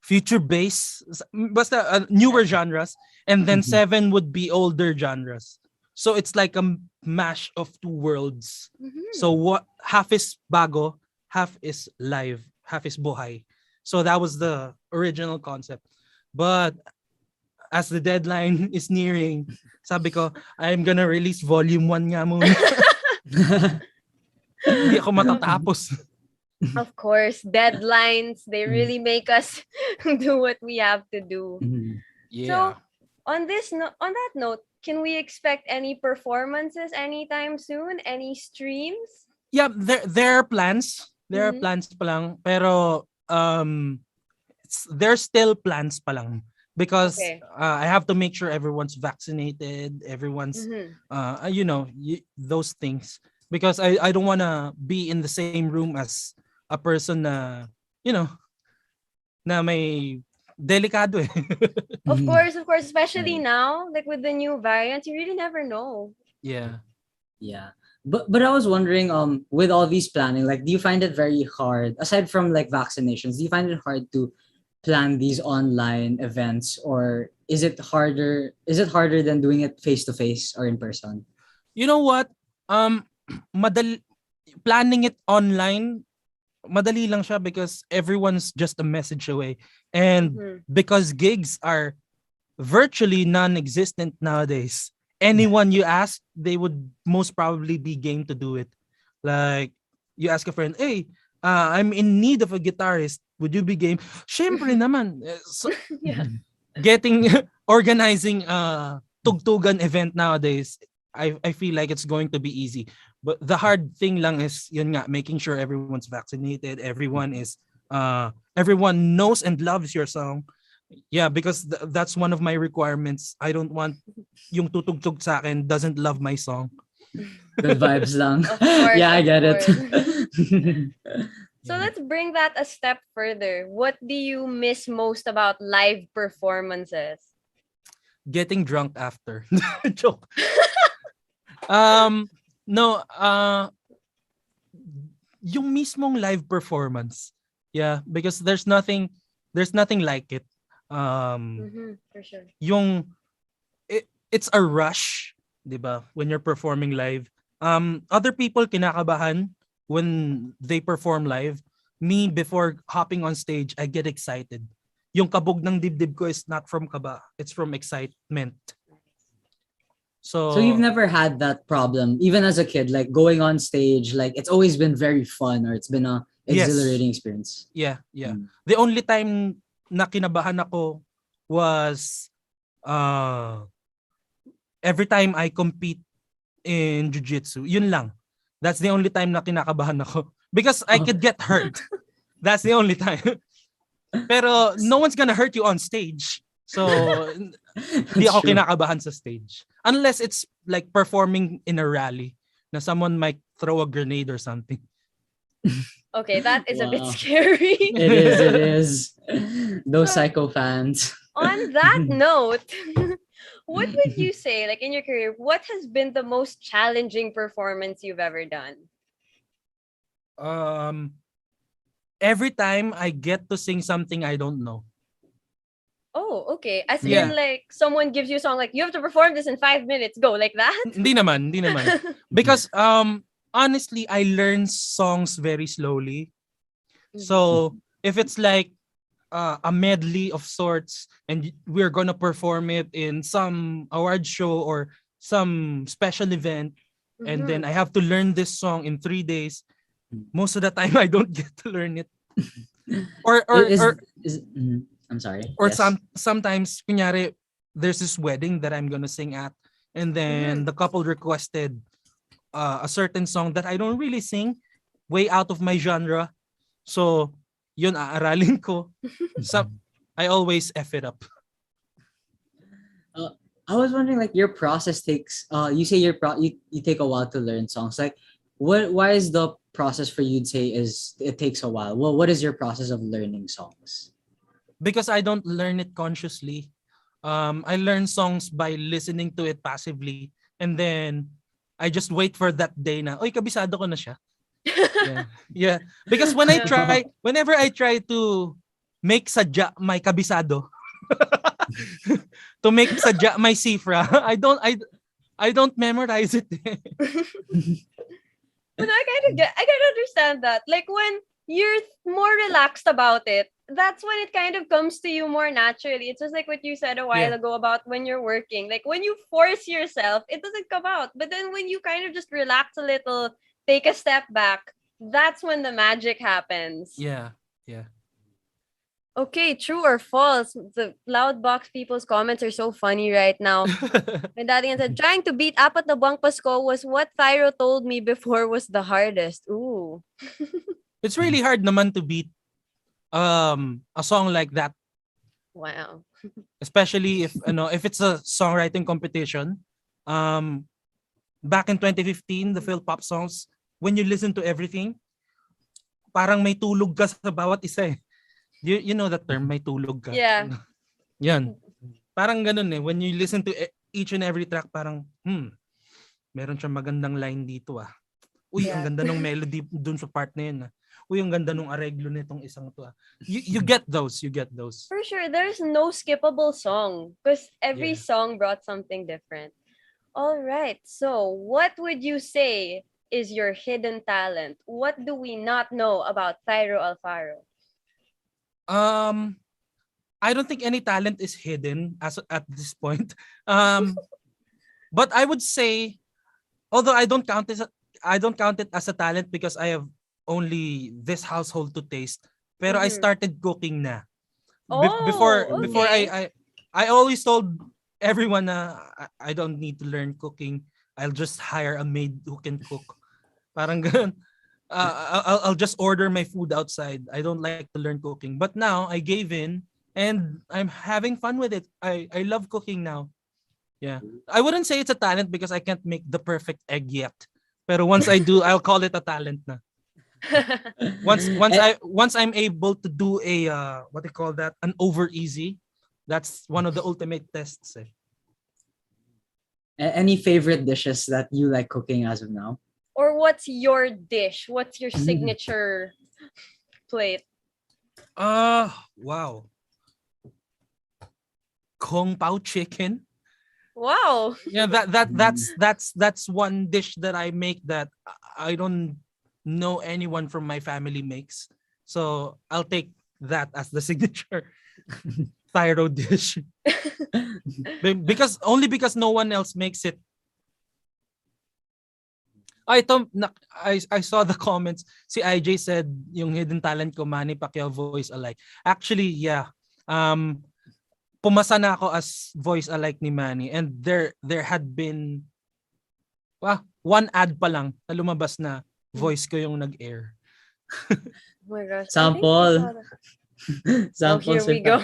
future bass, basta newer genres, and then 7 would be older genres. So it's like a mash of two worlds. So what, half is bago, half is live, half is buhay. So that was the original concept. But as the deadline is nearing, sabi ko, I'm gonna release volume 1 nga muna. Hindi ako matatapos. Of course, deadlines, they really make us do what we have to do. Yeah. So, on that note, can we expect any performances anytime soon? Any streams? Yeah, there are plans. There are plans pa lang, pero there's still plans pa lang, because I have to make sure everyone's vaccinated, everyone's those things, because I don't want to be in the same room as a person na na may delikado eh. Of course, especially now, like with the new variants, you really never know. Yeah. But I was wondering, with all these planning, like, do you find it very hard, aside from like vaccinations, do you find it hard to plan these online events, or is it harder than doing it face to face or in person? You know what? Planning it online, madali lang siya because everyone's just a message away. And because gigs are virtually non-existent nowadays, anyone you ask, they would most probably be game to do it. Like, you ask a friend, hey, I'm in need of a guitarist. Would you be game? Syempre naman. So, organizing a tugtugan event nowadays, I feel like it's going to be easy. But the hard thing lang is, yun nga, making sure everyone's vaccinated, everyone knows and loves your song. Yeah, because that's one of my requirements. I don't want yung tutugtog sa akin doesn't love my song. Good vibes lang. Of course, Yeah, I of get it. So let's bring that a step further. What do you miss most about live performances? Getting drunk after. Joke. No, yung mismong live performance. Yeah, because there's nothing like it. For sure. Yung it's a rush, 'di ba? When you're performing live. Other people kinakabahan when they perform live. Me, before hopping on stage, I get excited. Yung kabog ng dibdib ko is not from kaba, it's from excitement. So you've never had that problem, even as a kid, like going on stage, like it's always been very fun or it's been a exhilarating experience. Yeah. The only time na kinabahan ako was every time I compete in jiu-jitsu. Yun lang. That's the only time na kinakabahan ako. Because I could get hurt. That's the only time. Pero no one's gonna hurt you on stage. So, hindi ako kinakabahan sa stage. Unless it's like performing in a rally na someone might throw a grenade or something. Okay, that is a bit scary. It is. Those psycho fans. On that note, what would you say, like in your career, what has been the most challenging performance you've ever done? Every time I get to sing something I don't know. Oh, okay. As in, like, someone gives you a song, like, you have to perform this in 5 minutes. Go, like that? Hindi naman. Because, honestly, I learn songs very slowly. So, if it's like a medley of sorts and we're gonna perform it in some award show or some special event, and then I have to learn this song in 3 days, most of the time I don't get to learn it. I'm sorry. Or sometimes, kunyari, there's this wedding that I'm gonna sing at, and then the couple requested a certain song that I don't really sing, way out of my genre. So, yun, aaralin ko. I always F it up. I was wondering, like, your process takes, you say you take a while to learn songs. Like, why is the process for you to say it takes a while? Well, what is your process of learning songs? Because I don't learn it consciously. I learn songs by listening to it passively, and then I just wait for that day na, oy, kabisado ko na siya. Yeah. Because whenever I try to make sadya my kabisado, to make sadya my sifra, I don't memorize it. But I kind of understand that. Like when you're more relaxed about it, that's when it kind of comes to you more naturally. It's just like what you said a while ago about when you're working. Like when you force yourself, it doesn't come out. But then when you kind of just relax a little, take a step back, that's when the magic happens. Yeah. Okay, true or false? The Loudbox people's comments are so funny right now. My daddy said, trying to beat Apat na Buwang Pasko was what Thyro told me before was the hardest. Ooh. It's really hard naman to beat a song like that. Wow. Especially if it's a songwriting competition. Back in 2015, the Phil Pop songs, when you listen to everything, parang may tulog ka sa bawat isa eh. You know that term, may tulog ka. Yeah. Yan. Parang ganun eh. When you listen to each and every track, parang, meron siyang magandang line dito ah. Uy, ang ganda ng melody dun sa part na yun ah. Uy, ang ganda ng areglo nitong isang to ah. You get those. For sure, there's no skippable song because every song brought something different. All right, so what would you say is your hidden talent? What do we not know about Tyro Alfaro? I don't think any talent is hidden at this point. But I would say, although I don't count it as a talent because I have only this household to taste. Pero I started cooking na. Before I always told everyone na I don't need to learn cooking. I'll just hire a maid who can cook. Parang ganun. I'll just order my food outside. I don't like to learn cooking. But now I gave in and I'm having fun with it. I love cooking now. Yeah. I wouldn't say it's a talent because I can't make the perfect egg yet. Pero once I do, I'll call it a talent na. Once I'm able to do a what do you call that? An over easy. That's one of the ultimate tests. Eh. Any favorite dishes that you like cooking as of now? Or what's your dish? What's your signature plate? Wow. Kung Pao chicken. Wow. Yeah, that's one dish that I make that I don't know anyone from my family makes. So I'll take that as the signature Thyro dish. because no one else makes it. I saw the comments. Si IJ said yung hidden talent ko Manny Pacquiao voice alike. Actually, yeah. Pumasa na ako as voice alike ni Manny, and there had been one ad pa lang na lumabas na voice ko yung nag-air. Oh my gosh. Sample. Oh, Sample. here we go.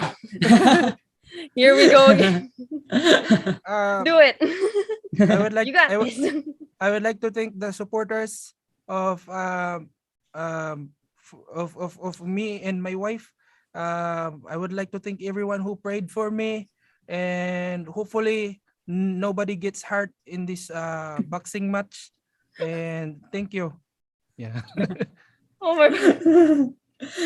Here we go again. Do it. I would like You got this. I would like to thank the supporters of me and my wife. I would like to thank everyone who prayed for me, and hopefully nobody gets hurt in this boxing match. And thank you. Yeah. Oh my god.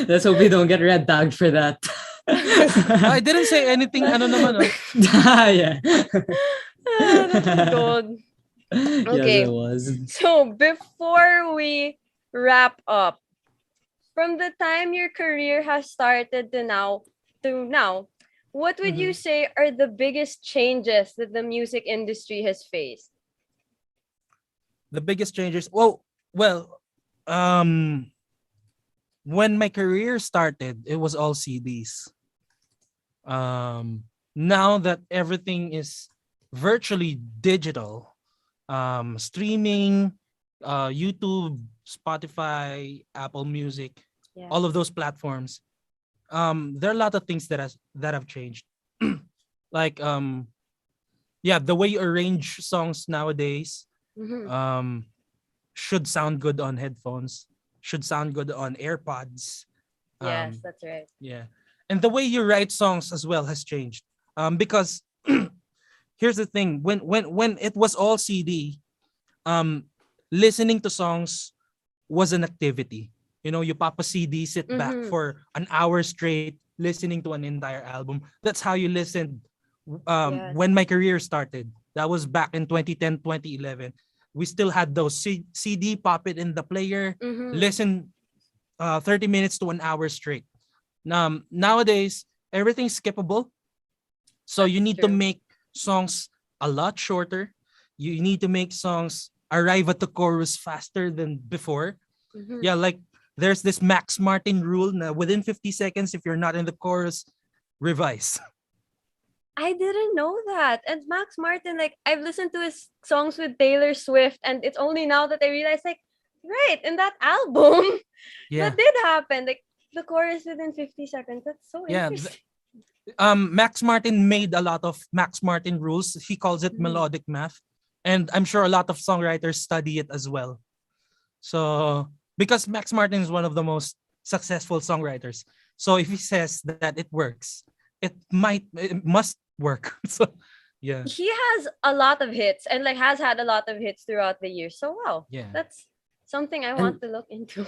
Let's hope we don't get red tagged for that. I didn't say anything. Ano naman? Yeah. That's gold. Okay. Yes, it was. So before we wrap up, from the time your career has started to now, what would you say are the biggest changes that the music industry has faced? The biggest changes. Well, when my career started, it was all CDs. Now that everything is virtually digital, streaming, YouTube, Spotify, Apple Music, all of those platforms, there are a lot of things that have changed. Like the way you arrange songs nowadays should sound good on headphones, should sound good on AirPods. Yes, that's right. Yeah. And the way you write songs as well has changed. Because here's the thing, when it was all CD, listening to songs was an activity. You know, you pop a CD, sit back for an hour straight listening to an entire album. That's how you listened when my career started. That was back in 2010, 2011. We still had those CD, pop it in the player, listen 30 minutes to an hour straight. Nowadays, everything's skippable. So you need to make songs a lot shorter. You need to make songs arrive at the chorus faster than before. Yeah, like there's this Max Martin rule na within 50 seconds, if you're not in the chorus, revise. I didn't know that. And Max Martin, like, I've listened to his songs with Taylor Swift, and it's only now that I realize, like, right, in that album, that did happen. Like, the chorus within 50 seconds. That's so interesting. Max Martin made a lot of Max Martin rules. He calls it melodic math. And I'm sure a lot of songwriters study it as well. So, because Max Martin is one of the most successful songwriters. So if he says that it works, it must work. So, yeah. He has a lot of hits and like has had a lot of hits throughout the years. So wow. Yeah. That's something I want to look into.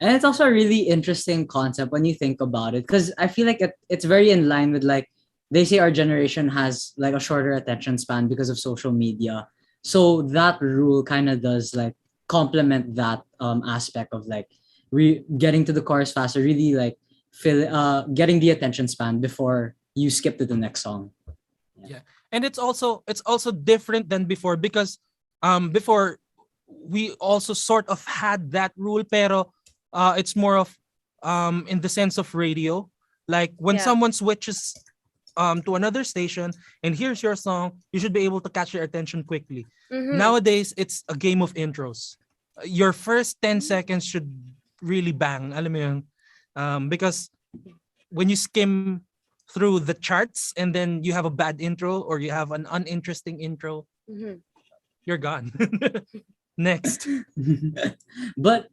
And it's also a really interesting concept when you think about it, because I feel like it's very in line with, like, they say our generation has like a shorter attention span because of social media. So that rule kind of does like complement that aspect of like getting to the chorus faster, really like getting the attention span before you skip to the next song. Yeah. And it's also different than before, because before we also sort of had that rule, pero it's more of in the sense of radio, like when someone switches to another station and here's your song, you should be able to catch their attention quickly. Nowadays it's a game of intros. Your first 10 seconds should really bang, alam mo yun, because when you skim through the charts and then you have a bad intro or you have an uninteresting intro, you're gone. Next. But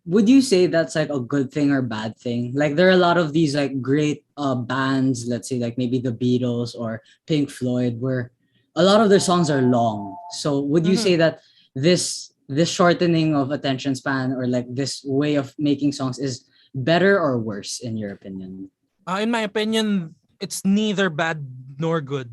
would you say that's like a good thing or bad thing? Like there are a lot of these like great bands, let's say like maybe the Beatles or Pink Floyd, where a lot of their songs are long. So would you say that this shortening of attention span or like this way of making songs is better or worse in your opinion? In my opinion, it's neither bad nor good.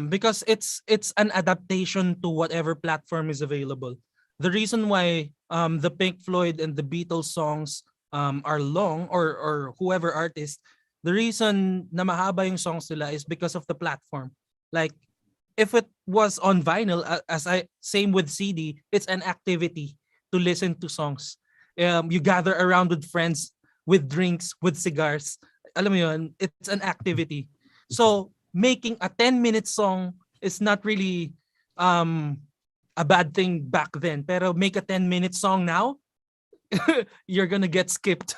Because it's an adaptation to whatever platform is available. The reason why the Pink Floyd and the Beatles songs are long or whoever artist, the reason na mahaba yung songs nila is because of the platform. Like if it was on vinyl, same with CD, it's an activity to listen to songs. You gather around with friends, with drinks, with cigars. Alam mo yun, it's an activity. So making a 10-minute song is not really a bad thing back then. Pero make a 10-minute song now, you're gonna get skipped.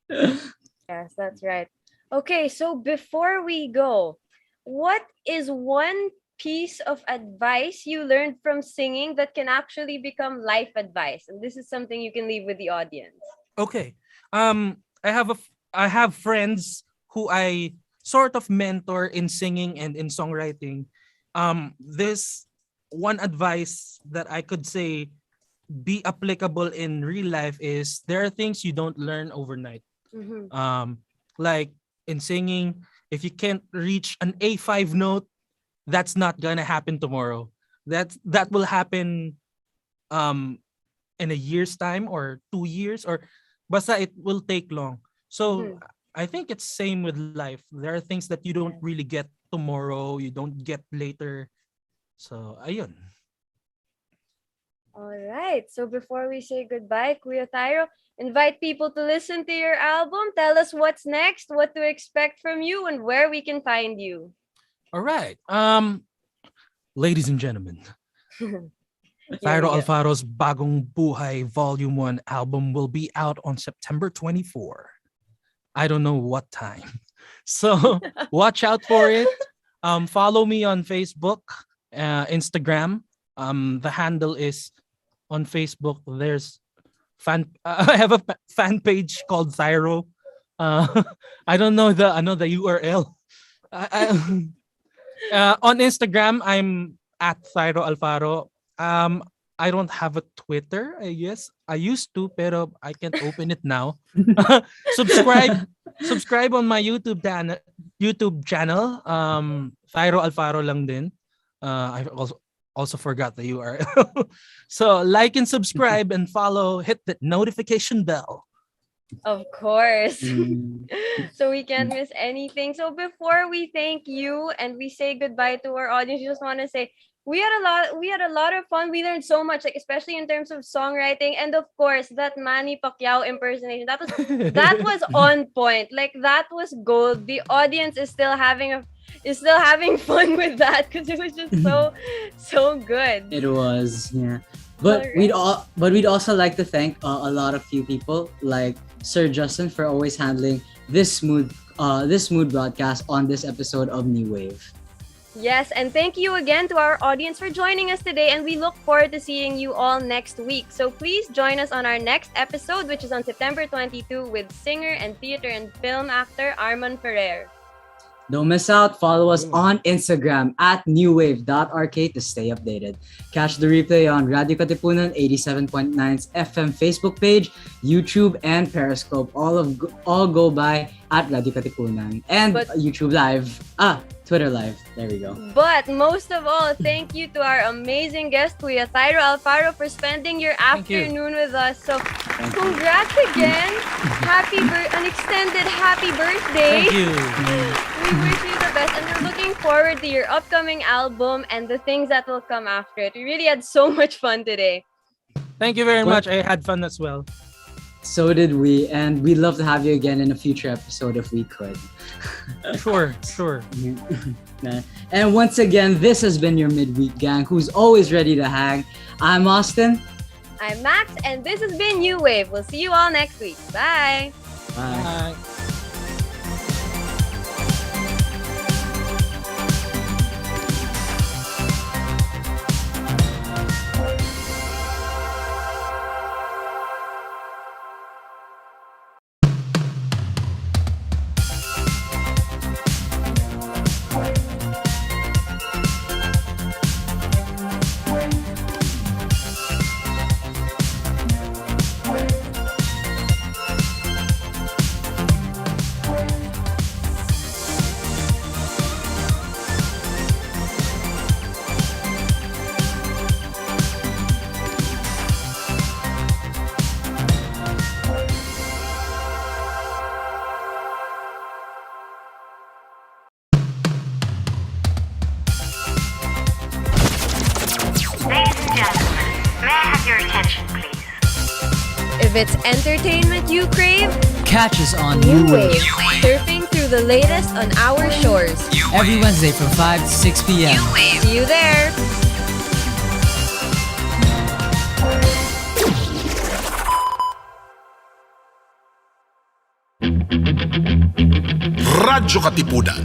Yes, that's right. Okay, so before we go, what is one piece of advice you learned from singing that can actually become life advice? And this is something you can leave with the audience. Okay. I have friends who I sort of mentor in singing and in songwriting. This one advice that I could say be applicable in real life is there are things you don't learn overnight. Like in singing, if you can't reach an A5 note, that's not gonna happen tomorrow. That will happen in a year's time or 2 years, or basta it will take long. So I think it's same with life. There are things that you don't really get tomorrow, you don't get later. So ayun. All right. So before we say goodbye, Kuya Thyro, invite people to listen to your album. Tell us what's next, what to expect from you, and where we can find you. All right. Ladies and gentlemen, Tyro we go. Alfaro's Bagong Buhay Volume 1 album will be out on September 24. I don't know what time. So watch out for it. Follow me on Facebook, Instagram. The handle is on Facebook. There's I have a fan page called Thyro. I don't know the URL. On Instagram, I'm at Thyro Alfaro. I don't have a Twitter, I guess. I used to, pero I can't open it now. Subscribe on my YouTube channel. Thyro Alfaro lang din. I also forgot the URL. So like and subscribe and follow. Hit the notification bell. Of course. So we can't miss anything. So before we thank you and we say goodbye to our audience, we just want to say we had a lot of fun. We learned so much, like especially in terms of songwriting, and of course that Manny Pacquiao impersonation. That was on point. Like that was gold. The audience is still having fun with that because it was just so good. It was, yeah. But we'd also like to thank a lot of few people like Sir Justin for always handling this smooth broadcast on this episode of New Wave. Yes, and thank you again to our audience for joining us today, and we look forward to seeing you all next week. So please join us on our next episode, which is on September 22 with singer and theater and film actor Arman Ferrer. Don't miss out. Follow us on Instagram at newwave.rk to stay updated. Catch the replay on Radio-Katipunan 87.9's FM Facebook page, YouTube, and Periscope. All go by at Radio-Katipunan. And YouTube Live. Twitter Live. There we go. But most of all, thank you to our amazing guest, Kuya Tyro Alfaro, for spending your afternoon with us. So, congrats again. An extended happy birthday. Thank you. We wish you the best, and we're looking forward to your upcoming album and the things that will come after it. We really had so much fun today. Thank you very much. I had fun as well. So did we, and we'd love to have you again in a future episode if we could. Sure. And once again, this has been your midweek gang who's always ready to hang. I'm Austin. I'm Max, and this has been New Wave. We'll see you all next week. Bye. Bye. Bye. May I have your attention, please? If it's entertainment you crave, Catch us on New Wave. Surfing through the latest on our shores. every Wednesday from 5 to 6 p.m. See you there. Radyo Katipunan.